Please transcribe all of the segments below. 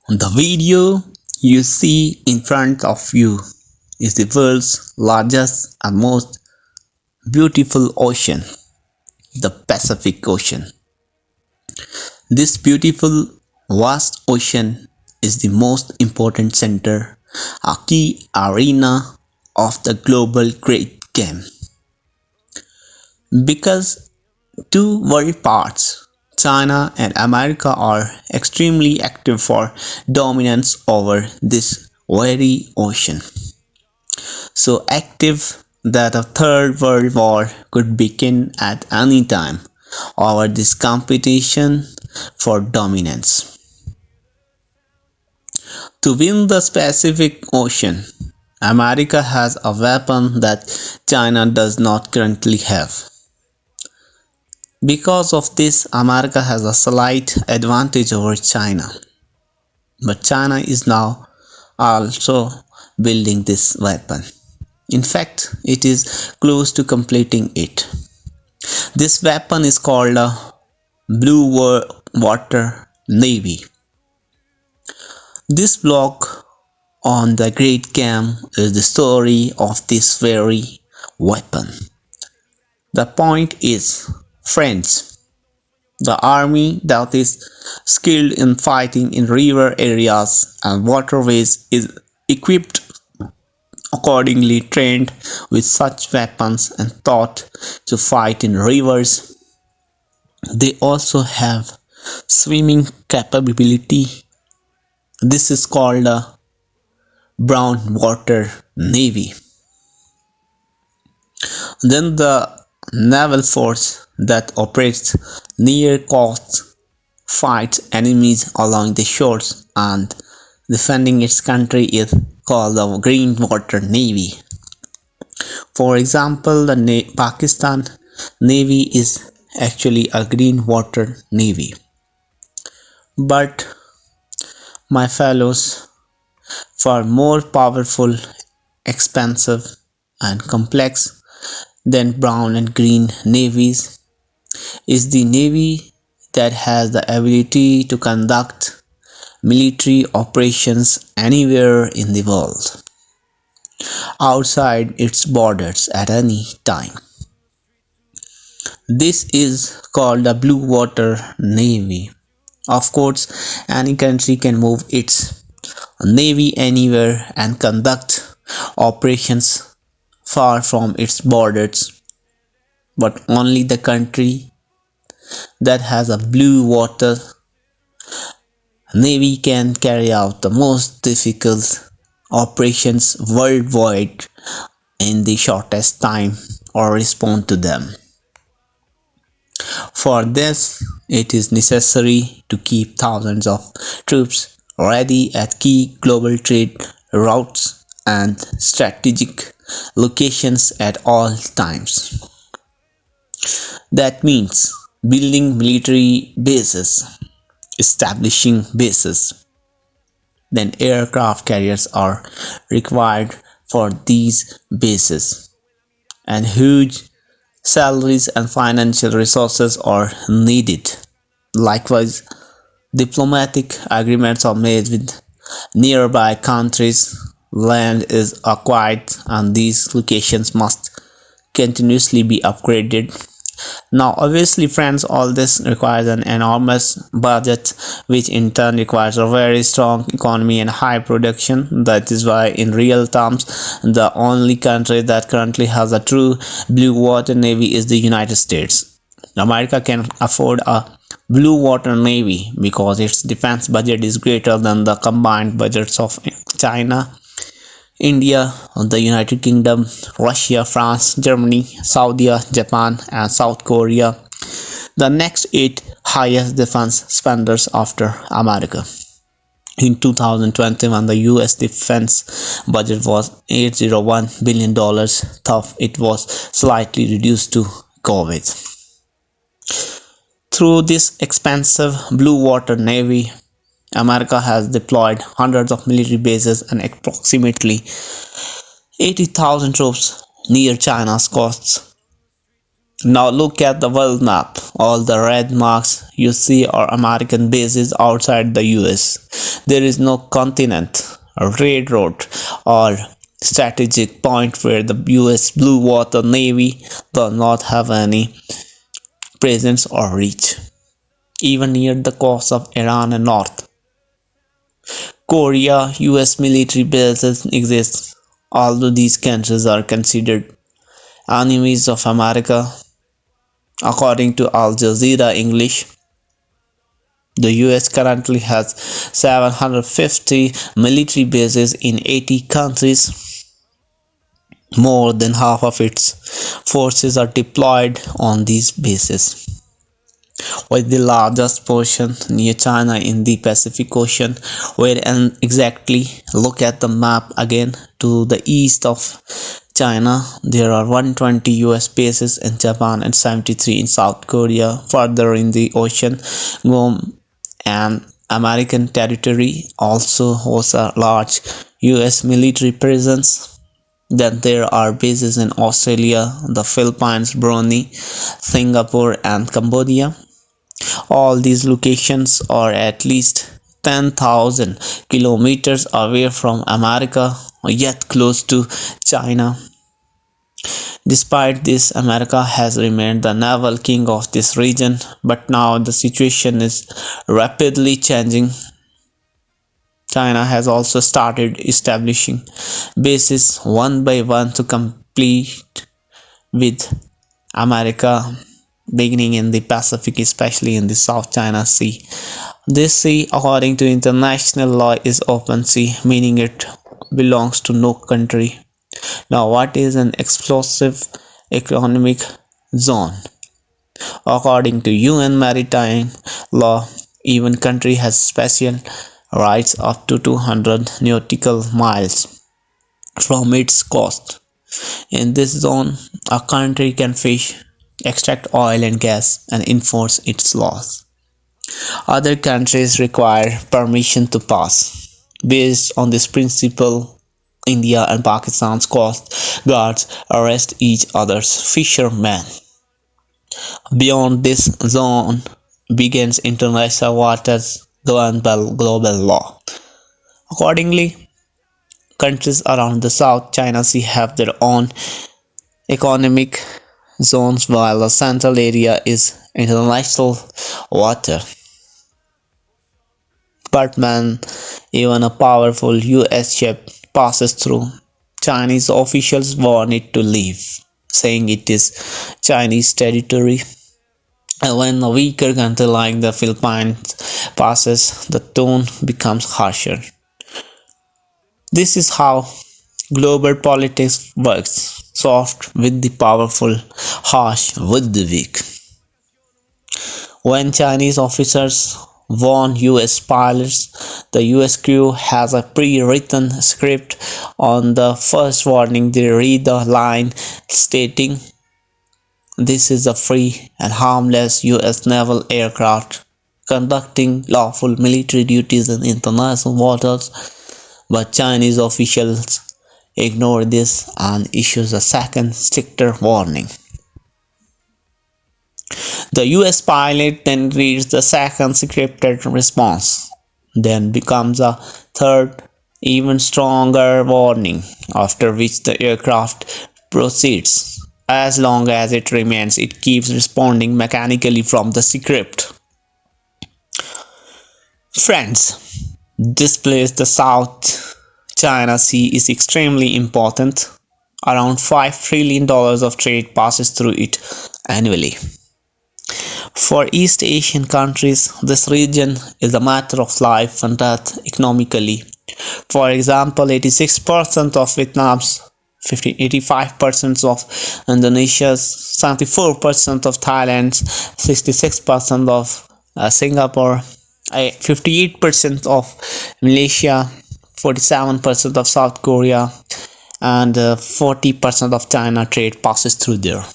The video you see in front of you is the world's largest and most beautiful ocean, the Pacific Ocean. This beautiful, vast ocean is the most important center, a key arena of the global great game. Because two world parts, China and America, are extremely active for dominance over this very ocean. So active that a third world war could begin at any time over this competition for dominance. To win the Pacific Ocean, America has a weapon that China does not currently have. Because of this, America has a slight advantage over China. But China is now also building this weapon. In fact, it is close to completing it. This weapon is called a blue water navy. This blog on the Great Game is the story of this very weapon. The point is, friends, the army that is skilled in fighting in river areas and waterways is equipped accordingly, trained with such weapons and taught to fight in rivers. They also have swimming capability. This is called a brown water navy. Then the naval force that operates near coasts, fights enemies along the shores, and defending its country is called the green water navy. For example, the Pakistan navy is actually a green water navy. But my fellows, far more powerful, expensive, and complex than brown and green navies is the navy that has the ability to conduct military operations anywhere in the world, outside its borders at any time. This is called the blue water navy. Of course, any country can move its navy anywhere and conduct operations far from its borders, but only the country that has a blue water navy can carry out the most difficult operations worldwide in the shortest time or respond to them. For this, it is necessary to keep thousands of troops ready at key global trade routes and strategic locations at all times. That means building military bases, establishing bases. Then aircraft carriers are required for these bases, and huge salaries and financial resources are needed. Likewise, diplomatic agreements are made with nearby countries. Land is acquired and these locations must continuously be upgraded. Now obviously friends, all this requires an enormous budget, which in turn requires a very strong economy and high production. That is why in real terms the only country that currently has a true blue water navy is the United States. America can afford a blue water navy because its defense budget is greater than the combined budgets of China, India, the United Kingdom, Russia, France, Germany, Saudi, Japan, and South Korea, the next 8 highest defense spenders after America. In 2021, the US defense budget was $801 billion, though it was slightly reduced to COVID. Through this expensive blue water navy, America has deployed hundreds of military bases and approximately 80,000 troops near China's coasts. Now look at the world map. All the red marks you see are American bases outside the US. There is no continent, railroad, or strategic point where the US Blue Water Navy does not have any presence or reach. Even near the coast of Iran and North Korea, US military bases exist. Although these countries are considered enemies of America, according to Al Jazeera English, the US currently has 750 military bases in 80 countries. More than half of its forces are deployed on these bases, with the largest portion near China in the Pacific Ocean, where and exactly look at the map again to the east of China. There are 120 US bases in Japan and 73 in South Korea. Further in the ocean, Guam and American territory also hosts a large US military presence. Then there are bases in Australia, the Philippines, Brunei, Singapore, and Cambodia. All these locations are at least 10,000 kilometers away from America, yet close to China. Despite this, America has remained the naval king of this region, but now the situation is rapidly changing. China has also started establishing bases one by one to compete with America, beginning in the Pacific, especially in the South China Sea. This sea, according to international law, is open sea, meaning it belongs to no country. Now, what is an exclusive economic zone? According to UN maritime law, even country has special rights up to 200 nautical miles from its coast. In this zone, a country can fish, extract oil and gas, and enforce its laws. Other countries require permission to pass. Based on this principle, India and Pakistan's coast guards arrest each other's fishermen. Beyond this zone begins international waters governed by global law. Accordingly, countries around the South China Sea have their own economic zones while the central area is international water. But when even a powerful US ship passes through, Chinese officials warn it to leave, saying it is Chinese territory. And when a weaker country like the Philippines passes, the tone becomes harsher. This is how global politics works: soft with the powerful, harsh with the weak. When Chinese officers warn US pilots, the US crew has a pre-written script. On the first warning, they read the line stating, "This is a free and harmless US naval aircraft conducting lawful military duties in international waters." But Chinese officials ignore this and issues a second, stricter warning. The US pilot then reads the second scripted response, then becomes a third, even stronger warning, after which the aircraft proceeds. As long as it remains, it keeps responding mechanically from the script. Friends, this place, the South China Sea, is extremely important. Around $5 trillion of trade passes through it annually. For East Asian countries, this region is a matter of life and death economically. For example, 86% of Vietnam's, 85% of Indonesia's, 74% of Thailand's, 66% of Singapore, 58% of Malaysia, 47% of South Korea, and 40% of China trade passes through there.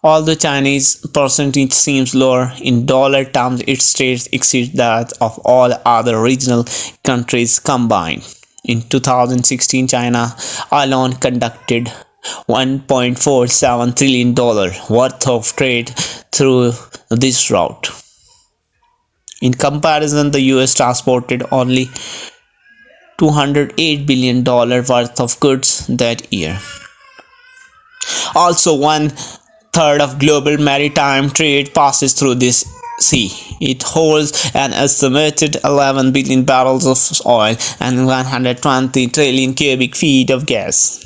Although Chinese percentage seems lower, in dollar terms its trade exceeds that of all other regional countries combined. In 2016, China alone conducted $1.47 trillion worth of trade through this route. In comparison, the US transported only $208 billion worth of goods that year. Also, one third of global maritime trade passes through this sea. It holds an estimated 11 billion barrels of oil and 120 trillion cubic feet of gas.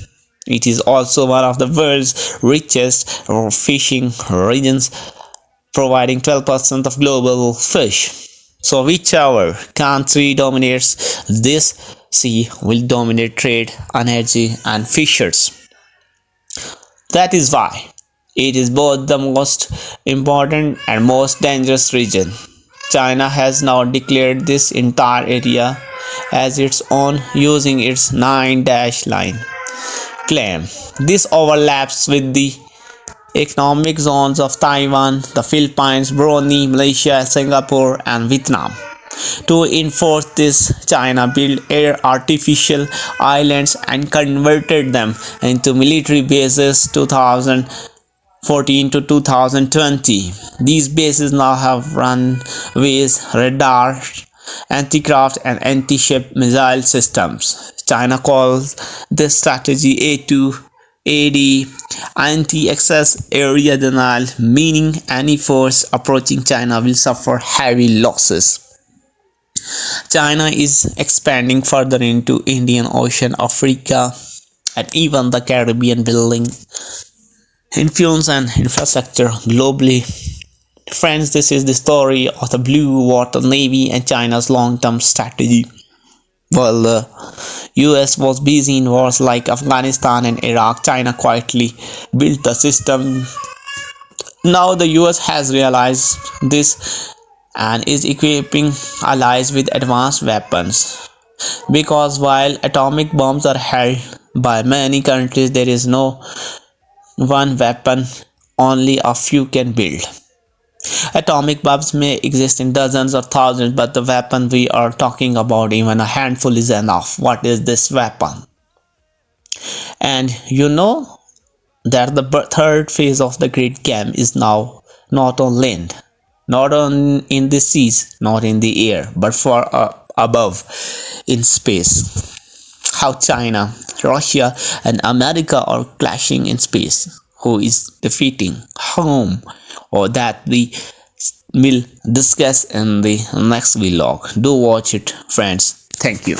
It is also one of the world's richest fishing regions, providing 12% of global fish. So, whichever country dominates this sea will dominate trade, energy, and fishers. That is why it is both the most important and most dangerous region. China has now declared this entire area as its own using its 9-dash line claim. This overlaps with the economic zones of Taiwan, the Philippines, Brunei, Malaysia, Singapore, and Vietnam. To enforce this, China built artificial islands and converted them into military bases 2014 to 2020. These bases now have runways, radar, anti-craft and anti-ship missile systems. China calls this strategy AD, anti-access area denial, meaning any force approaching China will suffer heavy losses. China is expanding further into Indian Ocean, Africa, and even the Caribbean, building influence and infrastructure globally. Friends, this is the story of the Blue Water Navy and China's long-term strategy. While the US was busy in wars like Afghanistan and Iraq, China quietly built the system. Now the US has realized this and is equipping allies with advanced weapons. Because while atomic bombs are held by many countries, there is no one weapon only a few can build. Atomic bombs may exist in dozens or thousands, but the weapon we are talking about, even a handful is enough. What is this weapon? And you know that the third phase of the great game is now not on land, not on in the seas, not in the air, but far above in space. How China, Russia, and America are clashing in space. Who is defeating whom? Or that we will discuss in the next vlog. Do watch it, friends. Thank you.